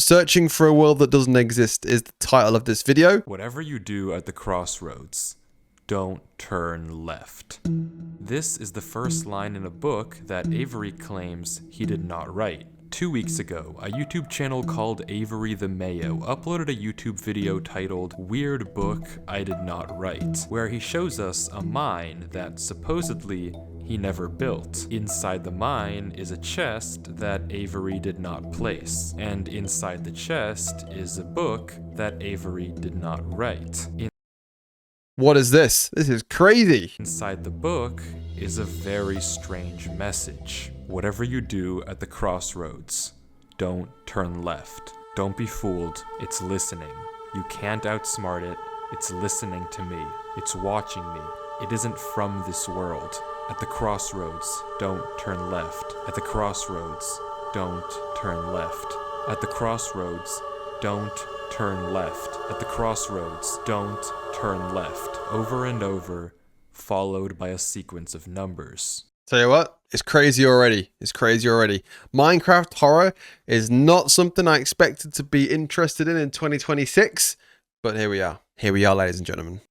Searching for a world that doesn't exist is the title of this video. Whatever you do at the crossroads, don't turn left. This is the first line in a book that Avery claims he did not write. 2 weeks ago, a YouTube channel called Avery the Mayo uploaded a YouTube video titled Weird Book I Did Not Write, where he shows us a mine that supposedly he never built. Inside the mine is a chest that Avery did not place, and inside the chest is a book that Avery did not write. What is this? This is crazy. Inside the book is a very strange message. Whatever you do at the crossroads, don't turn left. Don't be fooled, it's listening. You can't outsmart it, it's listening to me. It's watching me. It isn't from this world. At the crossroads, don't turn left. At the crossroads, don't turn left. At the crossroads, don't turn left. At the crossroads, don't turn left. Over and over, followed by a sequence of numbers. Tell you what, it's crazy already. It's crazy already. Minecraft horror is not something I expected to be interested in 2026, but here we are. Here we are, ladies and gentlemen.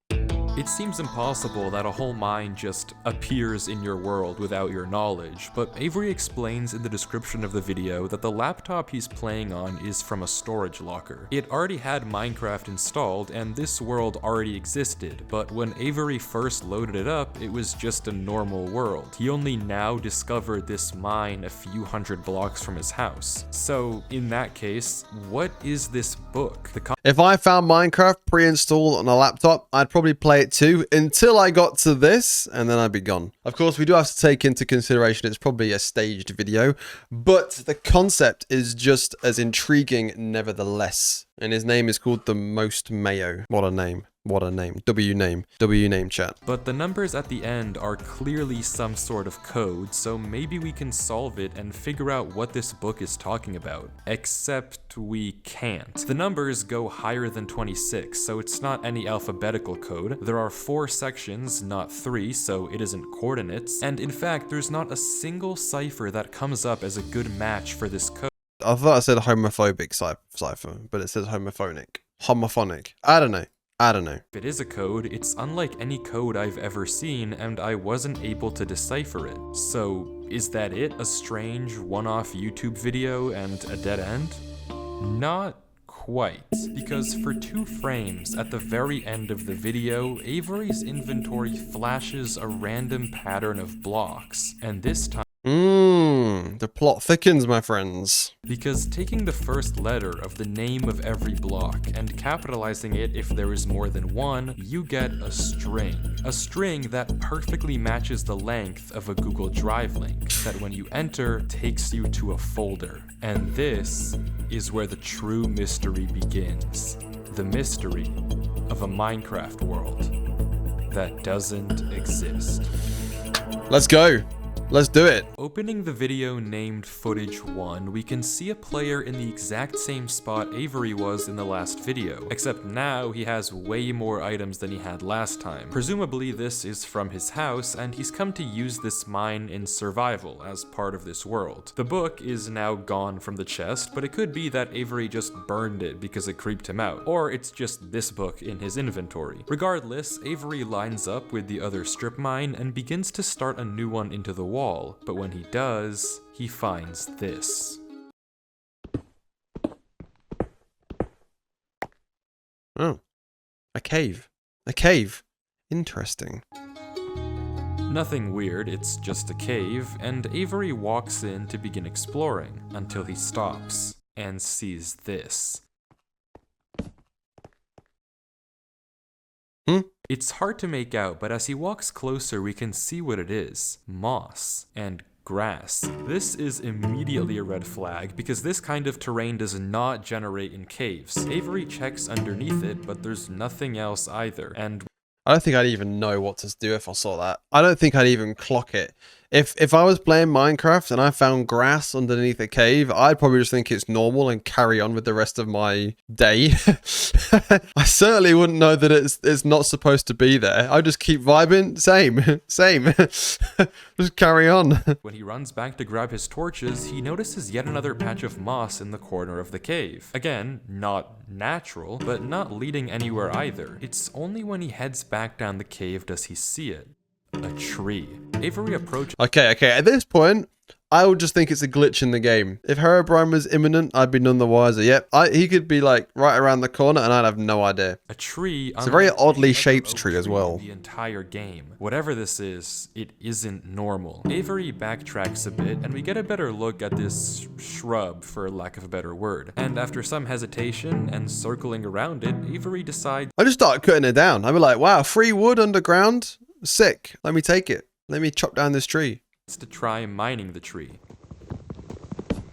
It seems impossible that a whole mine just appears in your world without your knowledge, but Avery explains in the description of the video that the laptop he's playing on is from a storage locker. It already had Minecraft installed and this world already existed, but when Avery first loaded it up, it was just a normal world. He only now discovered this mine a few hundred blocks from his house. So in that case, what is this book? If I found Minecraft pre-installed on a laptop, I'd probably play it too until I got to this, and then I'd be gone. Of course, we do have to take into consideration it's probably a staged video, but the concept is just as intriguing nevertheless. And his name is called the Most Mayo. What a name. What a name. W name chat. But the numbers at the end are clearly some sort of code, so maybe we can solve it and figure out what this book is talking about. Except we can't. The numbers go higher than 26, so it's not any alphabetical code. There are 4 sections, not 3, so it isn't coordinates. And in fact, there's not a single cipher that comes up as a good match for this code. I thought I said homophobic cipher, but it says homophonic. Homophonic. I don't know. If it is a code, it's unlike any code I've ever seen, and I wasn't able to decipher it. So, is that it? A strange one-off YouTube video and a dead end? Not quite, because for 2 frames at the very end of the video, Avery's inventory flashes a random pattern of blocks, and this time the plot thickens, my friends. Because taking the first letter of the name of every block and capitalizing it if there is more than one, you get a string. A string that perfectly matches the length of a Google Drive link that when you enter takes you to a folder. And this is where the true mystery begins. The mystery of a Minecraft world that doesn't exist. Let's go. Let's do it. Opening the video named Footage 1, we can see a player in the exact same spot Avery was in the last video, except now he has way more items than he had last time. Presumably this is from his house, and he's come to use this mine in survival as part of this world. The book is now gone from the chest, but it could be that Avery just burned it because it creeped him out, or it's just this book in his inventory. Regardless, Avery lines up with the other strip mine and begins to start a new one into the wall. But when he does, he finds this. Oh, a cave. A cave. Interesting. Nothing weird, it's just a cave, and Avery walks in to begin exploring until he stops and sees this. It's hard to make out, but as he walks closer, we can see what it is. Moss and grass. This is immediately a red flag because this kind of terrain does not generate in caves. Avery checks underneath it, but there's nothing else either, and I don't think I'd even know what to do if I saw that. I don't think I'd even clock it If I was playing Minecraft and I found grass underneath a cave, I'd probably just think it's normal and carry on with the rest of my day. I certainly wouldn't know that it's not supposed to be there. I just keep vibing. Same. Just carry on. When he runs back to grab his torches, he notices yet another patch of moss in the corner of the cave. Again, not natural, but not leading anywhere either. It's only when he heads back down the cave does he see it. A tree. Avery approaches. Okay. At this point, I would just think it's a glitch in the game. If Herobrine was imminent, I'd be none the wiser. Yep, he could be like right around the corner and I'd have no idea. A tree. It's a very oddly shaped tree as well. The entire game. Whatever this is, it isn't normal. Avery backtracks a bit and we get a better look at this shrub, for lack of a better word. And after some hesitation and circling around it, Avery decides. I just start cutting it down. I'd be like, wow, free wood underground? Sick. Let me take it. Let me chop down this tree. To try mining the tree.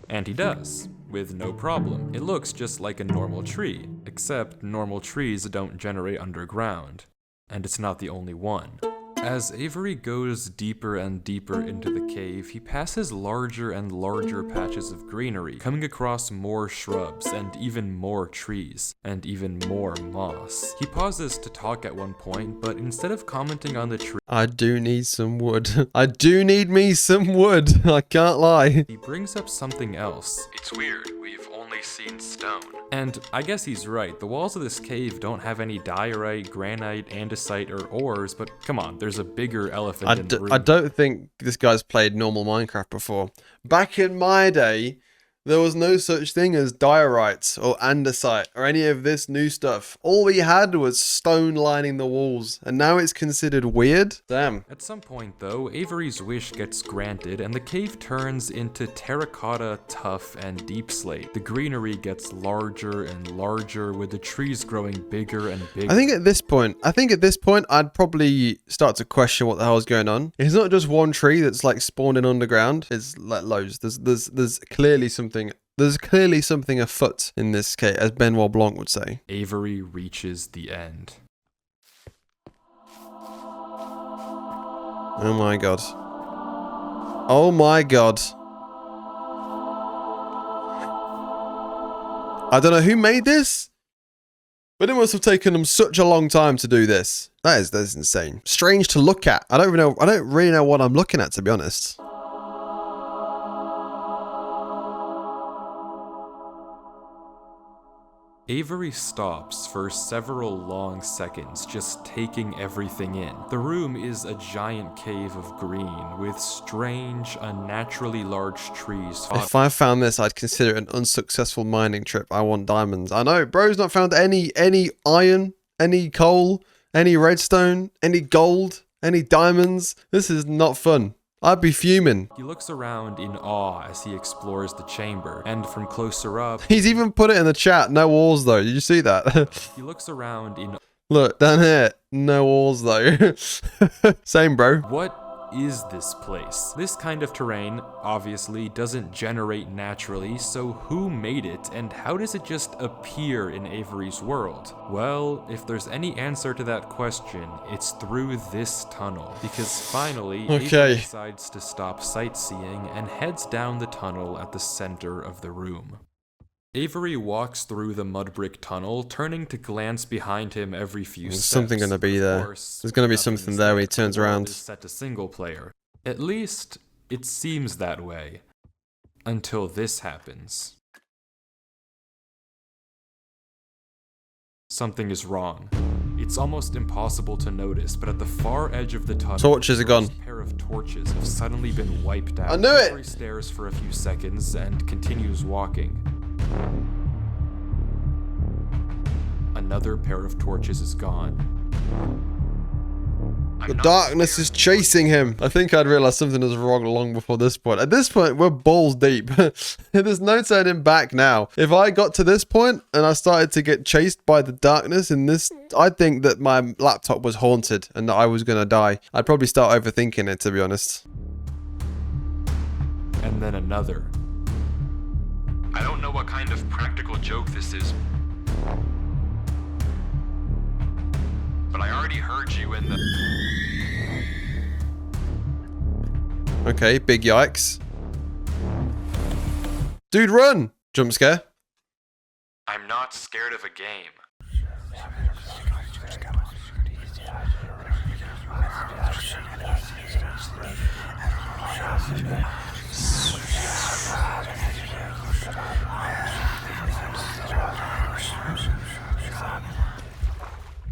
And he does, with no problem. It looks just like a normal tree, except normal trees don't generate underground. And it's not the only one. As Avery goes deeper and deeper into the cave, he passes larger and larger patches of greenery, coming across more shrubs and even more trees, and even more moss. He pauses to talk at one point, but instead of commenting on the tree, I do need some wood. I do need me some wood. I can't lie. He brings up something else. It's weird, we've only seen stone. And I guess he's right, the walls of this cave don't have any diorite, granite, andesite, or ores, but come on, there's a bigger elephant in the room. I don't think this guy's played normal Minecraft before. Back in my day, there was no such thing as diorite or andesite or any of this new stuff. All we had was stone lining the walls, and now it's considered weird? Damn. At some point, though, Avery's wish gets granted, and the cave turns into terracotta, tuff, and deep slate. The greenery gets larger and larger, with the trees growing bigger and bigger. I think at this point, I'd probably start to question what the hell's going on. It's not just one tree that's like spawning underground. It's like loads. There's clearly something. There's clearly something afoot in this case, as Benoit Blanc would say. Avery reaches the end. Oh my god. Oh my god. I don't know who made this, but it must have taken them such a long time to do this. That is insane. Strange to look at. I don't really know what I'm looking at, to be honest. Avery stops for several long seconds, just taking everything in. The room is a giant cave of green, with strange, unnaturally large trees. If I found this, I'd consider it an unsuccessful mining trip. I want diamonds. I know, bro's not found any iron, any coal, any redstone, any gold, any diamonds. This is not fun. I'd be fuming. He looks around in awe as he explores the chamber, and from closer up... He's even put it in the chat, no walls though. Did you see that? He looks around in... Look, down here, no walls though. Same, bro. What is this place? This kind of terrain, obviously, doesn't generate naturally, so who made it, and how does it just appear in Avery's world? Well, if there's any answer to that question, it's through this tunnel, because finally, Avery decides to stop sightseeing and heads down the tunnel at the center of the room. Avery walks through the mud brick tunnel, turning to glance behind him every few steps. There's something going to be there. There's going to be something there when he turns around. Set to single player. At least, it seems that way. Until this happens. Something is wrong. It's almost impossible to notice, but at the far edge of the tunnel, torches are gone. A pair of torches have suddenly been wiped out. I knew it! Avery stares for a few seconds and continues walking. Another pair of torches is gone. The darkness is chasing him. I think I'd realized something was wrong long before this point. At this point, we're balls deep. There's no turning back now. If I got to this point and I started to get chased by the darkness in this, I'd think that my laptop was haunted and that I was going to die. I'd probably start overthinking it, to be honest. And then another. I don't know what kind of practical joke this is, but I already heard you in the... Okay, big yikes. Dude, run! Jump scare. I'm not scared of a game.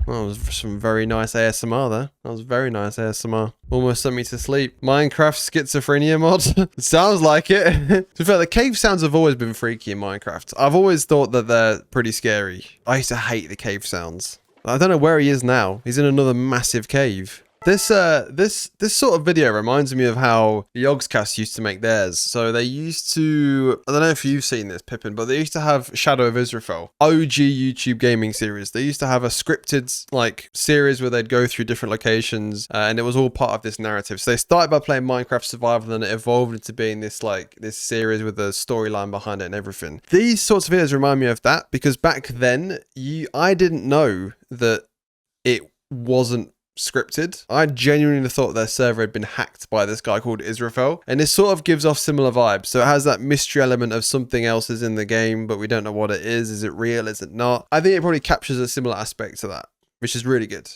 That was some very nice ASMR there. That was very nice ASMR. Almost sent me to sleep. Minecraft schizophrenia mod? Sounds like it. To be fair, the cave sounds have always been freaky in Minecraft. I've always thought that they're pretty scary. I used to hate the cave sounds. I don't know where he is now. He's in another massive cave. This sort of video reminds me of how the Yogscast used to make theirs. So they used to, I don't know if you've seen this, Pippin, but they used to have Shadow of Israel, OG YouTube gaming series. They used to have a scripted like series where they'd go through different locations, and it was all part of this narrative. So they started by playing Minecraft Survival, and then it evolved into being this series with a storyline behind it and everything. These sorts of videos remind me of that because back then I didn't know that it wasn't scripted. I genuinely thought their server had been hacked by this guy called Israel, and this sort of gives off similar vibes. So it has that mystery element of something else is in the game, but we don't know what it is. Is it real? Is it not? I think it probably captures a similar aspect to that, which is really good.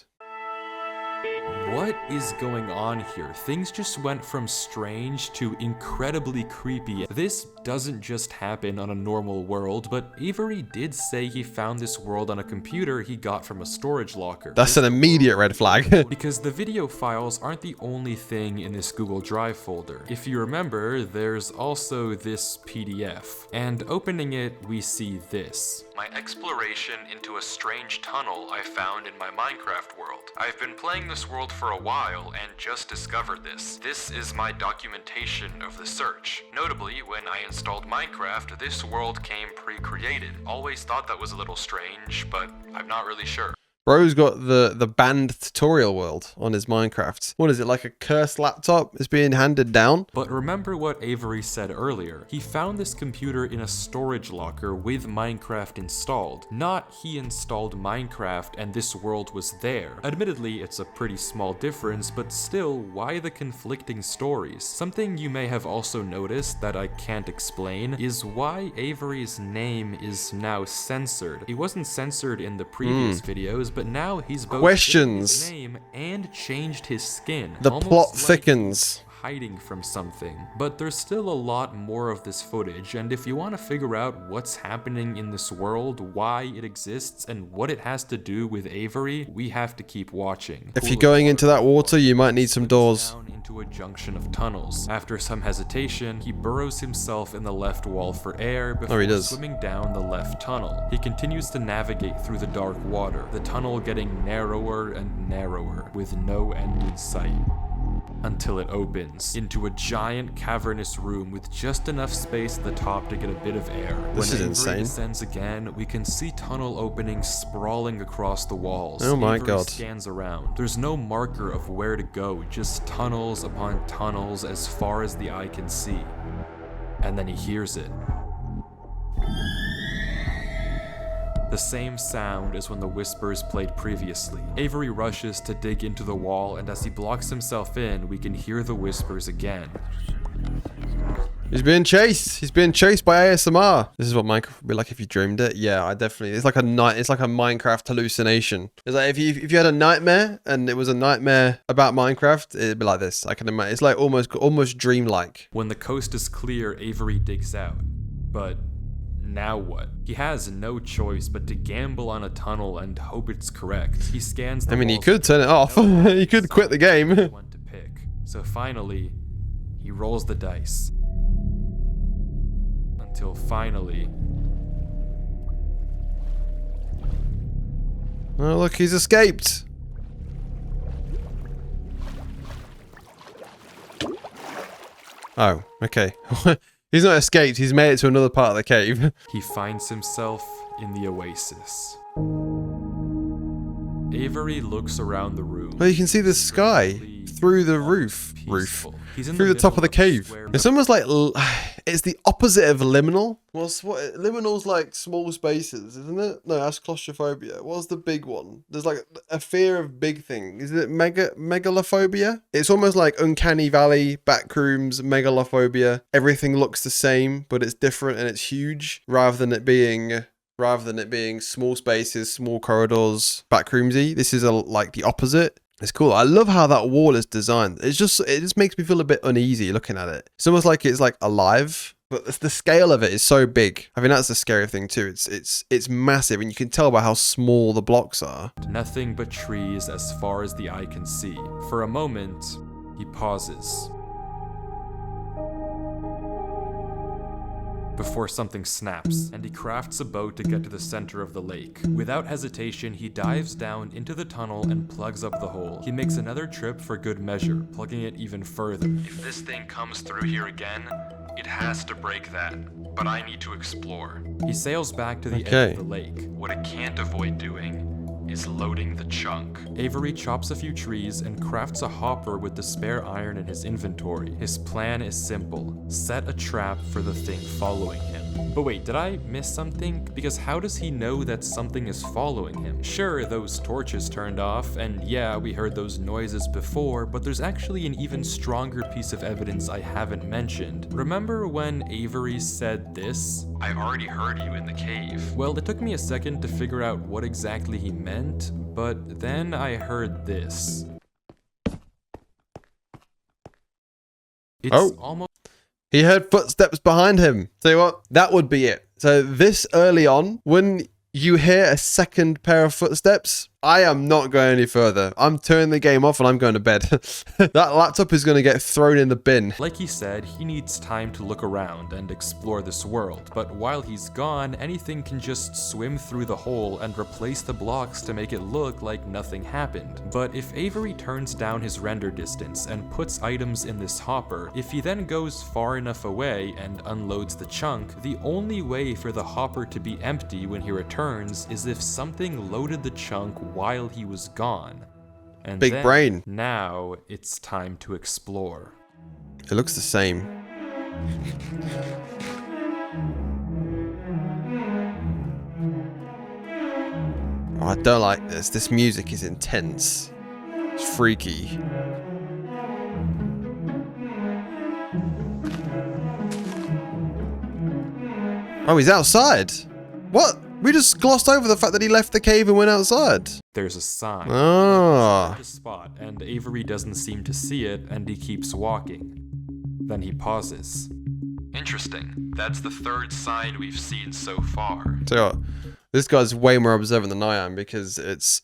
What is going on here? Things just went from strange to incredibly creepy. This doesn't just happen on a normal world, but Avery did say he found this world on a computer he got from a storage locker. That's an immediate red flag. Because the video files aren't the only thing in this Google Drive folder. If you remember, there's also this PDF. And opening it, we see this. My exploration into a strange tunnel I found in my Minecraft world. I've been playing this world for a while and just discovered this. This is my documentation of the search. Notably, when I installed Minecraft, this world came pre-created. Always thought that was a little strange, but I'm not really sure. Bro's got the banned tutorial world on his Minecraft. What is it, like a cursed laptop is being handed down? But remember what Avery said earlier. He found this computer in a storage locker with Minecraft installed. Not he installed Minecraft and this world was there. Admittedly, it's a pretty small difference, but still, why the conflicting stories? Something you may have also noticed that I can't explain is why Avery's name is now censored. He wasn't censored in the previous videos, but now he's both questions his name and changed his skin. The Almost plot like thickens. Hiding from something. But there's still a lot more of this footage, and if you want to figure out what's happening in this world, why it exists, and what it has to do with Avery, we have to keep watching. If you're going into that water, you might need some doors. Down into a junction of tunnels. After some hesitation, he burrows himself in the left wall for air before swimming down the left tunnel. He continues to navigate through the dark water, the tunnel getting narrower and narrower, with no end in sight. Until it opens into a giant cavernous room with just enough space at the top to get a bit of air. This is When insane. Avery descends again, we can see tunnel openings sprawling across the walls. Oh my Avery god. scans around. There's no marker of where to go, just tunnels upon tunnels as far as the eye can see. And then he hears it. The same sound as when the whispers played previously. Avery rushes to dig into the wall, and as he blocks himself in, we can hear the whispers again. He's being chased. He's being chased by ASMR. This is what Minecraft would be like if you dreamed it. Yeah, I definitely. It's like a night. It's like a Minecraft hallucination. It's like if you had a nightmare and it was a nightmare about Minecraft, it'd be like this. I can imagine. It's like almost dreamlike. When the coast is clear, Avery digs out. But now what? He has no choice but to gamble on a tunnel and hope it's correct. He scans the I mean, you walls could turn it off. You could quit the game. One to pick. So finally, he rolls the dice. Until finally... Oh, look, he's escaped. Oh, okay. He's not escaped, he's made it to another part of the cave. He finds himself in the oasis. Avery looks around the room. Oh, you can see the sky. through the roof. He's in Through the top of the cave. square- It's almost like it's the opposite of liminal. Liminal's like small spaces, isn't it? No, that's claustrophobia. What's the big one? There's like a fear of big things. Is it megalophobia? It's almost like uncanny valley, backrooms, megalophobia. Everything looks the same, but it's different and it's huge, rather than it being small spaces, small corridors, backroomsy. This is like the opposite. It's cool. I love how that wall is designed. It just makes me feel a bit uneasy looking at it. It's almost like it's like alive, but the scale of it is so big. I mean, that's the scary thing too. It's massive, and you can tell by how small the blocks are. Nothing but trees as far as the eye can see. For a moment, he pauses. Before something snaps, and he crafts a boat to get to the center of the lake. Without hesitation, he dives down into the tunnel and plugs up the hole. He makes another trip for good measure, plugging it even further. If this thing comes through here again, it has to break that, but I need to explore. He sails back to the edge of the lake. What it can't avoid doing is loading the chunk. Avery chops a few trees and crafts a hopper with the spare iron in his inventory. His plan is simple: set a trap for the thing following him. But wait, did I miss something? Because how does he know that something is following him? Sure, those torches turned off, and yeah, we heard those noises before, but there's actually an even stronger piece of evidence I haven't mentioned. Remember when Avery said this? I already heard you in the cave. Well, it took me a second to figure out what exactly he meant, but then I heard this. It's almost... He heard footsteps behind him. Tell you what, that would be it. So this early on, when you hear a second pair of footsteps, I am not going any further. I'm turning the game off and I'm going to bed. That laptop is going to get thrown in the bin. Like he said, he needs time to look around and explore this world, but while he's gone, anything can just swim through the hole and replace the blocks to make it look like nothing happened. But if Avery turns down his render distance and puts items in this hopper, if he then goes far enough away and unloads the chunk, the only way for the hopper to be empty when he returns is if something loaded the chunk while he was gone. And Big then, brain. Now it's time to explore. It looks the same. Oh, I don't like this. This music is intense. It's freaky. Oh, he's outside. What? We just glossed over the fact that he left the cave and went outside. There's a sign. Ah. A spot, and Avery doesn't seem to see it, and he keeps walking. Then he pauses. Interesting. That's the third sign we've seen so far. So, this guy's way more observant than I am, because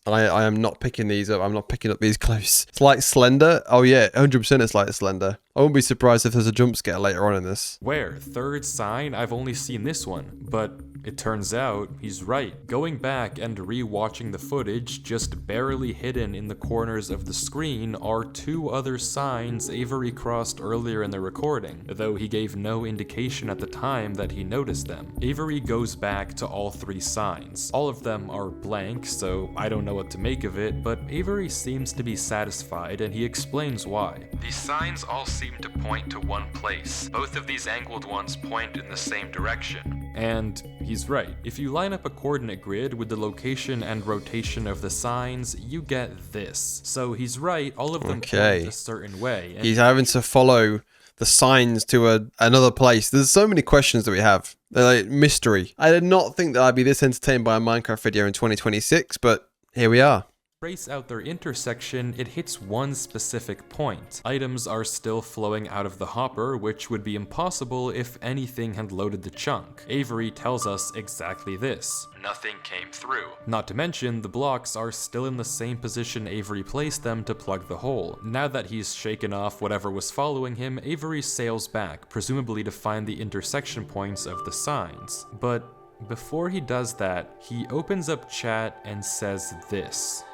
I am not picking these up. I'm not picking up these close. It's like Slender. Oh yeah, 100% it's like Slender. I wouldn't be surprised if there's a jump scare later on in this. Where? Third sign? I've only seen this one, but it turns out he's right. Going back and re-watching the footage, just barely hidden in the corners of the screen are two other signs Avery crossed earlier in the recording, though he gave no indication at the time that he noticed them. Avery goes back to all three signs. All of them are blank, so I don't know what to make of it, but Avery seems to be satisfied, and he explains why. These signs all seem to point to one place. Both of these angled ones point in the same direction. And he's right. If you line up a coordinate grid with the location and rotation of the signs, you get this. So he's right, all of them point a certain way. And he's having to follow the signs to another place. There's so many questions that we have. They're like mystery. I did not think that I'd be this entertained by a Minecraft video in 2026, but here we are. Trace out their intersection, it hits one specific point. Items are still flowing out of the hopper, which would be impossible if anything had loaded the chunk. Avery tells us exactly this. Nothing came through. Not to mention, the blocks are still in the same position Avery placed them to plug the hole. Now that he's shaken off whatever was following him, Avery sails back, presumably to find the intersection points of the signs. But before he does that, he opens up chat and says this.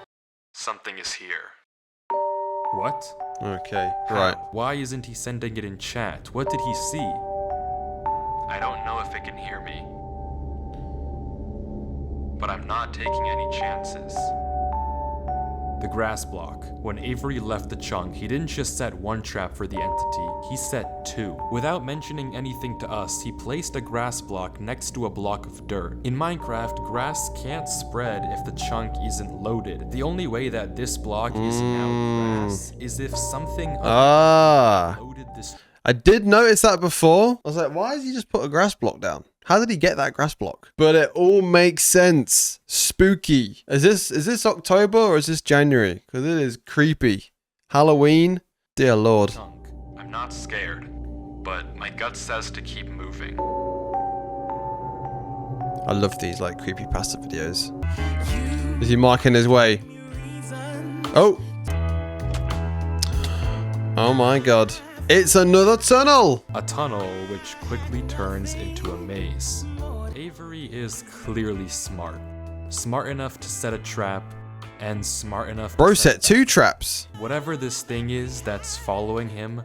Something is here. What? Okay, How? right. Why isn't he sending it in chat? What did he see? I don't know if it can hear me. But I'm not taking any chances. The grass block. When Avery left the chunk, he didn't just set one trap for the entity, he set two. Without mentioning anything to us, he placed a grass block next to a block of dirt. In Minecraft, grass can't spread if the chunk isn't loaded. The only way that this block is now grass is if something loaded this. I did notice that before. I was like, why has he just put a grass block down? How did he get that grass block? But it all makes sense. Spooky. Is this October or is this January? Because it is creepy. Halloween? Dear Lord. I'm not scared, but my gut says to keep moving. I love these like creepypasta videos. Is he marking his way? Oh. Oh my god. It's another tunnel! A tunnel which quickly turns into a maze. Avery is clearly smart. Smart enough to set a trap, and smart enough Bro to set two traps. whatever this thing is that's following him,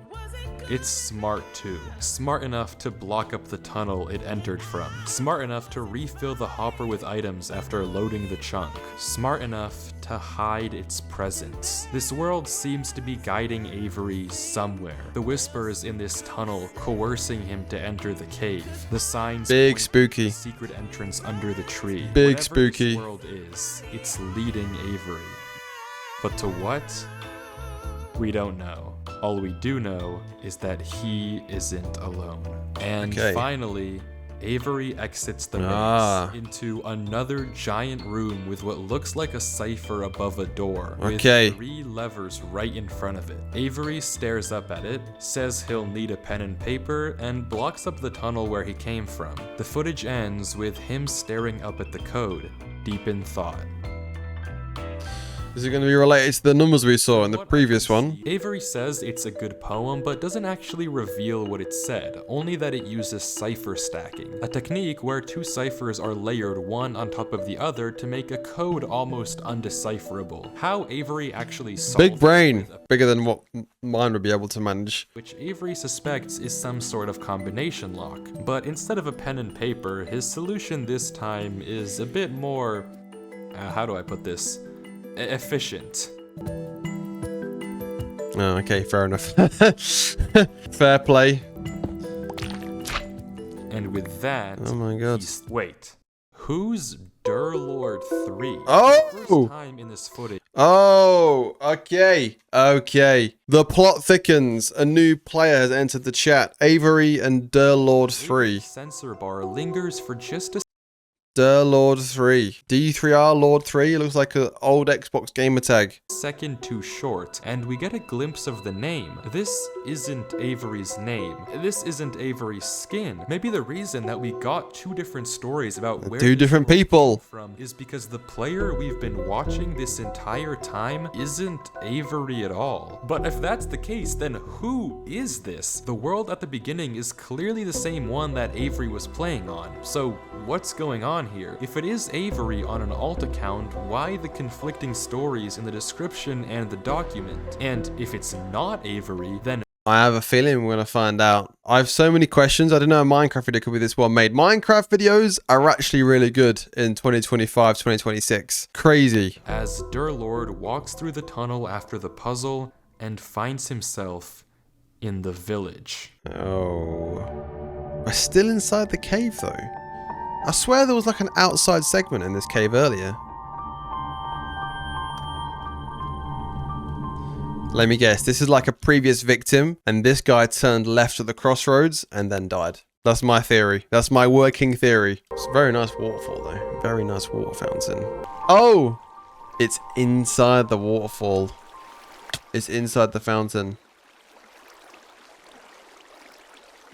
it's smart too. Smart enough to block up the tunnel it entered from. Smart enough to refill the hopper with items after loading the chunk. Smart enough to hide its presence. This world seems to be guiding Avery somewhere. The whispers in this tunnel coercing him to enter the cave. The signs Big point spooky. to the secret entrance under the tree. Big Whatever spooky. This world is, it's leading Avery. But to what? We don't know. All we do know is that he isn't alone. And Okay. finally, Avery exits the Ah. maze into another giant room with what looks like a cipher above a door, Okay. with 3 levers right in front of it. Avery stares up at it, says he'll need a pen and paper, and blocks up the tunnel where he came from. The footage ends with him staring up at the code, deep in thought. Is it going to be related to the numbers we saw in the previous one? Avery says it's a good poem, but doesn't actually reveal what it said, only that it uses cipher stacking, a technique where 2 ciphers are layered one on top of the other to make a code almost undecipherable. How Avery actually solved Big brain. this with Bigger than what mine would be able to manage. which Avery suspects is some sort of combination lock. But instead of a pen and paper, his solution this time is a bit more, how do I put this? Efficient. Oh, okay, fair enough. Fair play. And with that, Oh my god. wait, who's Durlord 3? Oh! First time in this footage. Oh, okay. Okay. The plot thickens. A new player has entered the chat. Avery and Durlord 3. Sensor bar lingers for just a Durlord 3. D3R Lord 3. It looks like an old Xbox gamer tag. second too short, and we get a glimpse of the name. This isn't Avery's name. This isn't Avery's skin. Maybe the reason that we got 2 different stories about where 2 this different world people. came from is because the player we've been watching this entire time isn't Avery at all. But if that's the case, then who is this? The world at the beginning is clearly the same one that Avery was playing on. So what's going on here? If it is Avery on an alt account, why the conflicting stories in the description and the document? And if it's not Avery, then I have a feeling we're going to find out. I have so many questions. I didn't know a Minecraft video could be this well made. Minecraft videos are actually really good in 2025, 2026. Crazy. as Durlord walks through the tunnel after the puzzle and finds himself in the village. Oh. We're still inside the cave though. I swear there was like an outside segment in this cave earlier. Let me guess, this is like a previous victim and this guy turned left at the crossroads and then died. That's my theory. That's my working theory. It's a very nice waterfall though. Very nice water fountain. Oh! It's inside the waterfall. It's inside the fountain.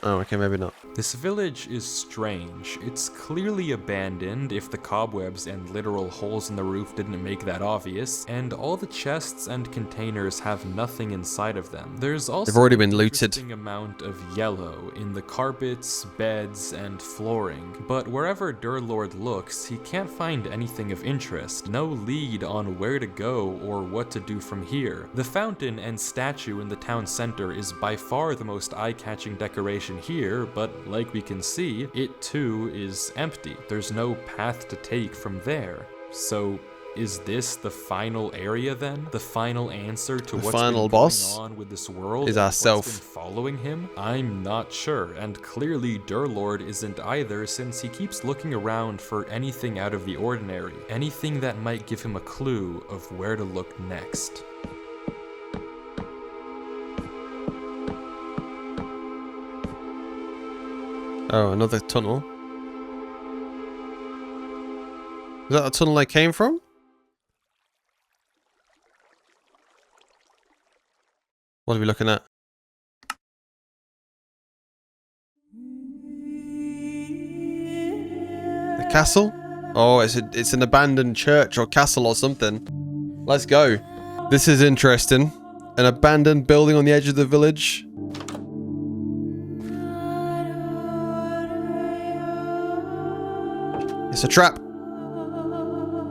Oh, okay, maybe not. This village is strange. It's clearly abandoned if the cobwebs and literal holes in the roof didn't make that obvious, and all the chests and containers have nothing inside of them. There's also They've already been an looted. interesting amount of yellow in the carpets, beds, and flooring, but wherever Durlord looks, he can't find anything of interest. No lead on where to go or what to do from here. The fountain and statue in the town center is by far the most eye-catching decoration here, but like we can see, it too is empty. There's no path to take from there. So Is this the final area then? The final answer to what's final been boss going on with this world? is and ourself. What's been following him? I'm not sure, and clearly Durlord isn't either, since he keeps looking around for anything out of the ordinary. Anything that might give him a clue of where to look next. Oh, another tunnel. Is that the tunnel I came from? What are we looking at? The castle? Oh, it's an abandoned church or castle or something. Let's go. This is interesting. An abandoned building on the edge of the village. It's a trap.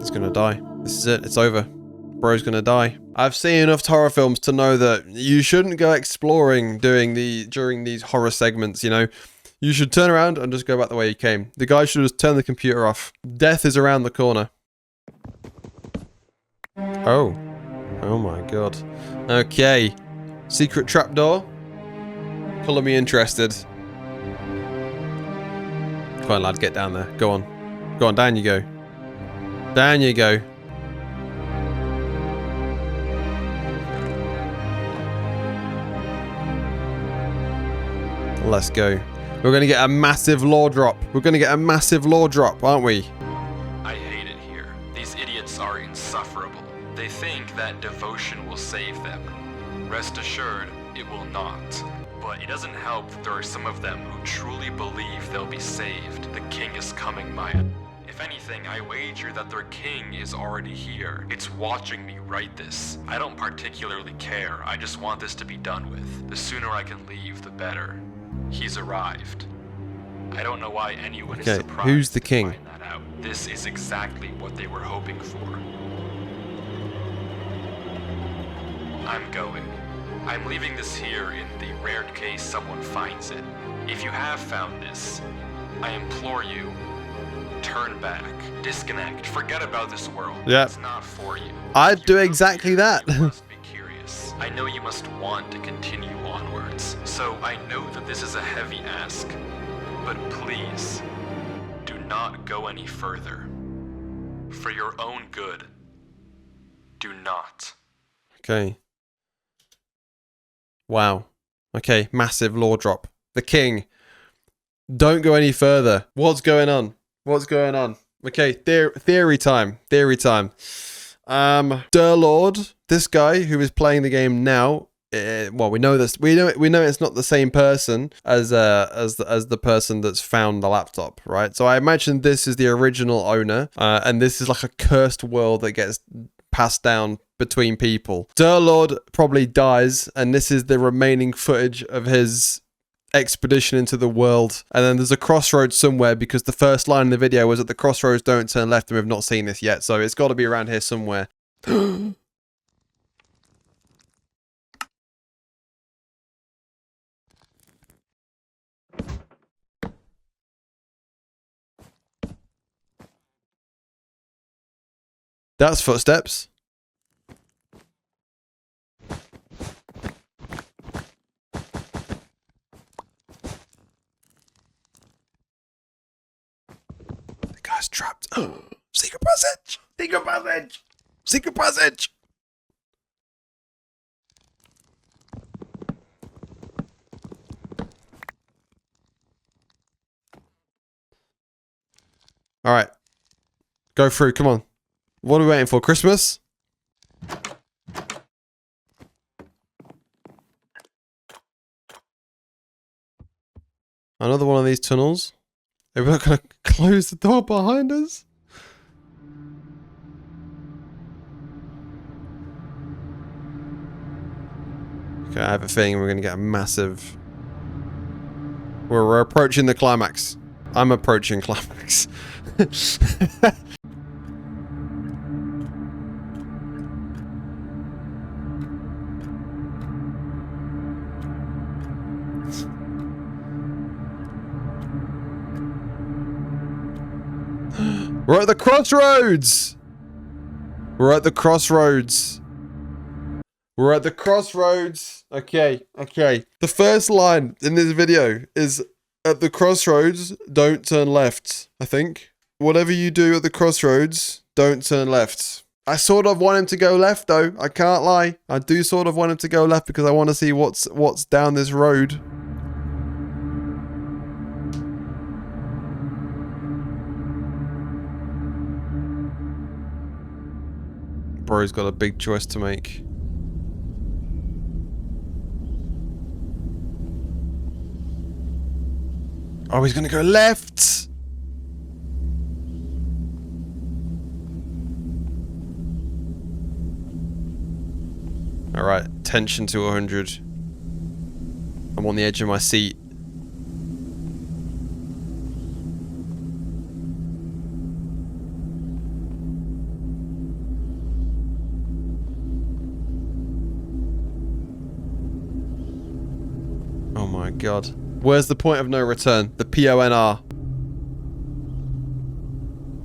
It's gonna die. This is it. It's over. Bro's gonna die. I've seen enough horror films to know that you shouldn't go exploring during these horror segments, you know. You should turn around and just go back the way you came. The guy should just turn the computer off. Death is around the corner. Oh. Oh my god. Okay. Secret trapdoor. Colour me interested. Come on, lad, get down there. Go on. Go on, down you go. Down you go. Let's go. We're going to get a massive lore drop. We're going to get a massive lore drop, aren't we? I hate it here. These idiots are insufferable. They think that devotion will save them. Rest assured, it will not. But it doesn't help that there are some of them who truly believe they'll be saved. The king is coming, Maya. If anything, I wager that their king is already here. It's watching me write this. I don't particularly care. I just want this to be done with. The sooner I can leave, the better. He's arrived. I don't know why anyone is surprised. Who's the king? To find that out. This is exactly what they were hoping for. I'm going. I'm leaving this here in the rare case someone finds it. If you have found this, I implore you, turn back, disconnect, forget about this world. Yeah. It's not for you. I'd do exactly that. You must be curious. I know you must want to continue onwards, so I know that this is a heavy ask, but please, do not go any further. For your own good, do not. Okay. Wow. Okay, massive lore drop. The king. Don't go any further. What's going on? What's going on? Okay, theory time. Theory time. Durlord, this guy who is playing the game now. Well, we know this. We know it's not the same person as the person that's found the laptop, right? So I imagine this is the original owner, and this is like a cursed world that gets passed down between people. Durlord probably dies, and this is the remaining footage of his expedition into the world. And then there's a crossroads somewhere, because the first line in the video was that the crossroads don't turn left, and we've not seen this yet, so it's got to be around here somewhere. That's footsteps. The guy's trapped. Secret passage! Secret passage! Secret passage! Alright. Go through, come on. What are we waiting for? Christmas? Another one of these tunnels. Are we not going to close the door behind us? Okay, I have a feeling we're going to get a massive... We're approaching the climax. I'm approaching climax. We're at the crossroads! We're at the crossroads. We're at the crossroads. Okay, okay. The first line in this video is, at the crossroads, don't turn left, I think. Whatever you do at the crossroads, don't turn left. I sort of want him to go left, though. I can't lie. I do sort of want him to go left because I want to see what's down this road. Bro's got a big choice to make. Oh, he's gonna go left! Alright, tension to 100. I'm on the edge of my seat. Oh my god. Where's the point of no return? The PONR.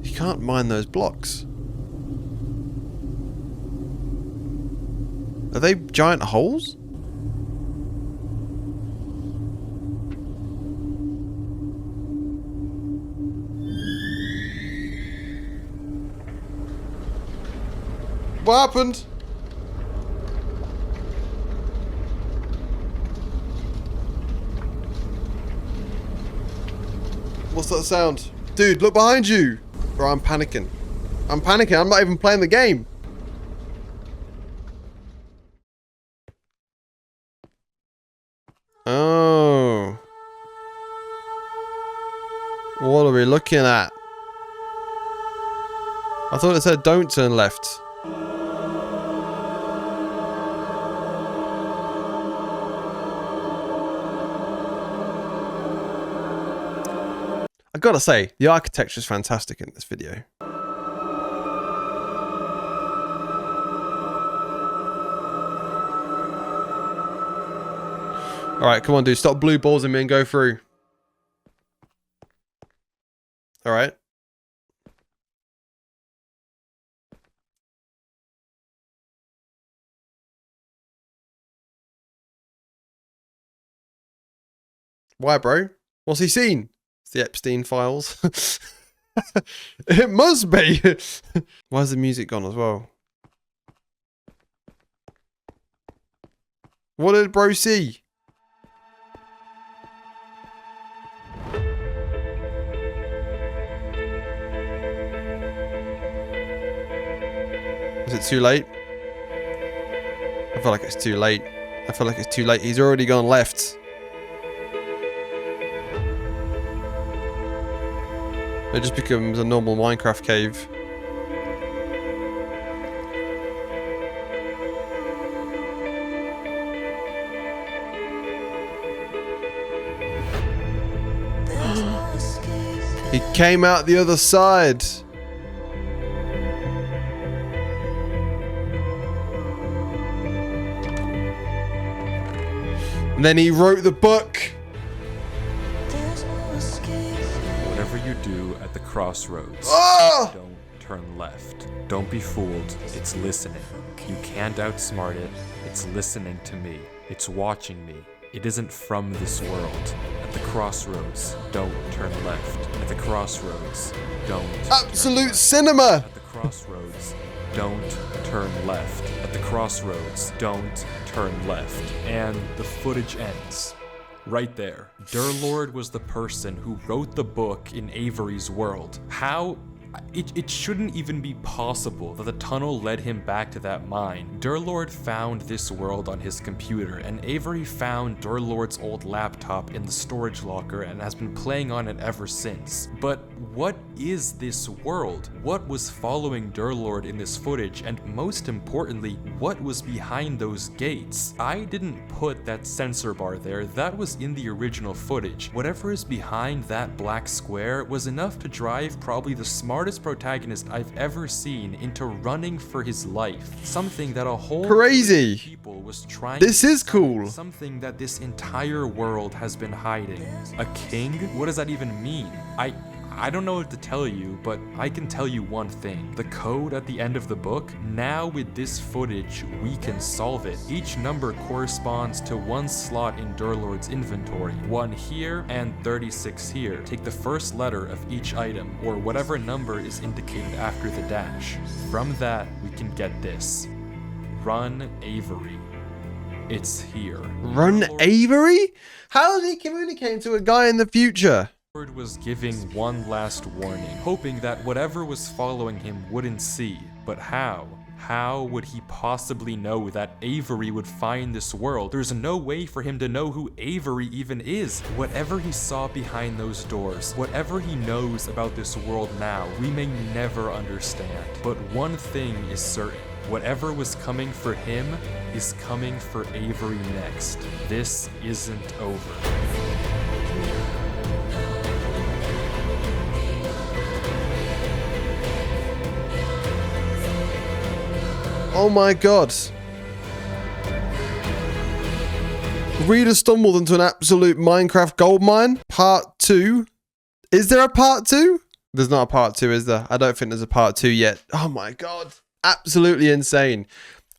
You can't mine those blocks. Are they giant holes? What happened? What's that sound? Dude, look behind you! Bro, I'm panicking. I'm panicking. I'm not even playing the game. Oh. What are we looking at? I thought it said don't turn left. I gotta say, the architecture is fantastic in this video. Alright, come on, dude. Stop blue balls in me and go through. Alright. Why, bro? What's he seen? It's the Epstein files. It must be. Why's the music gone as well? What did bro see? Is it too late? I feel like it's too late. I feel like it's too late. He's already gone left. It just becomes a normal Minecraft cave. He came out the other side. And then he wrote the book. Whatever you do at the crossroads, don't turn left. Don't be fooled. It's listening. You can't outsmart it. It's listening to me. It's watching me. It isn't from this world. At the crossroads, don't turn left. At the crossroads, don't. Absolute cinema. At the crossroads, don't turn left. At the crossroads, don't turn left. And the footage ends. Right there. Durlord was the person who wrote the book in Avery's world. How? It shouldn't even be possible that the tunnel led him back to that mine. Durlord found this world on his computer, and Avery found Durlord's old laptop in the storage locker and has been playing on it ever since. But what is this world? What was following Durlord in this footage? And most importantly, what was behind those gates? I didn't put that sensor bar there. That was in the original footage. Whatever is behind that black square was enough to drive probably the smartest protagonist I've ever seen into running for his life. Something that a whole crazy people was trying. This is cool. Something that this entire world has been hiding. A king? What does that even mean? I don't know what to tell you, but I can tell you one thing. The code at the end of the book, now with this footage, we can solve it. Each number corresponds to one slot in Durlord's inventory. 1 here and 36 here. Take the first letter of each item, or whatever number is indicated after the dash. From that, we can get this. Run Avery. It's here. Run Avery? How is he communicating to a guy in the future? Lord was giving one last warning, hoping that whatever was following him wouldn't see. But how? How would he possibly know that Avery would find this world? There's no way for him to know who Avery even is. Whatever he saw behind those doors, whatever he knows about this world now, we may never understand. But one thing is certain. Whatever was coming for him is coming for Avery next. This isn't over. Oh my god. Reader stumbled into an absolute Minecraft goldmine. Part 2. Is there a part 2? There's not a part 2, is there? I don't think there's a part 2 yet. Oh my god. Absolutely insane.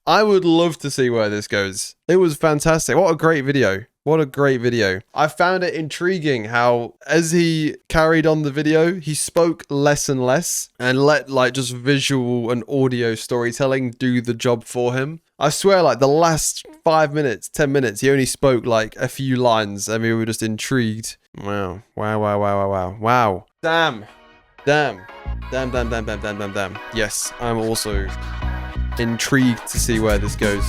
I would love to see where this goes. It was fantastic. What a great video. What a great video. I found it intriguing how as he carried on the video, he spoke less and less and let like just visual and audio storytelling do the job for him. I swear like the last 5 minutes, 10 minutes, he only spoke like a few lines and we were just intrigued. Wow. Wow, wow, wow, wow, wow. Wow. Damn. Damn. Damn, damn, damn, damn, damn, damn, damn. Yes, I'm also intrigued to see where this goes.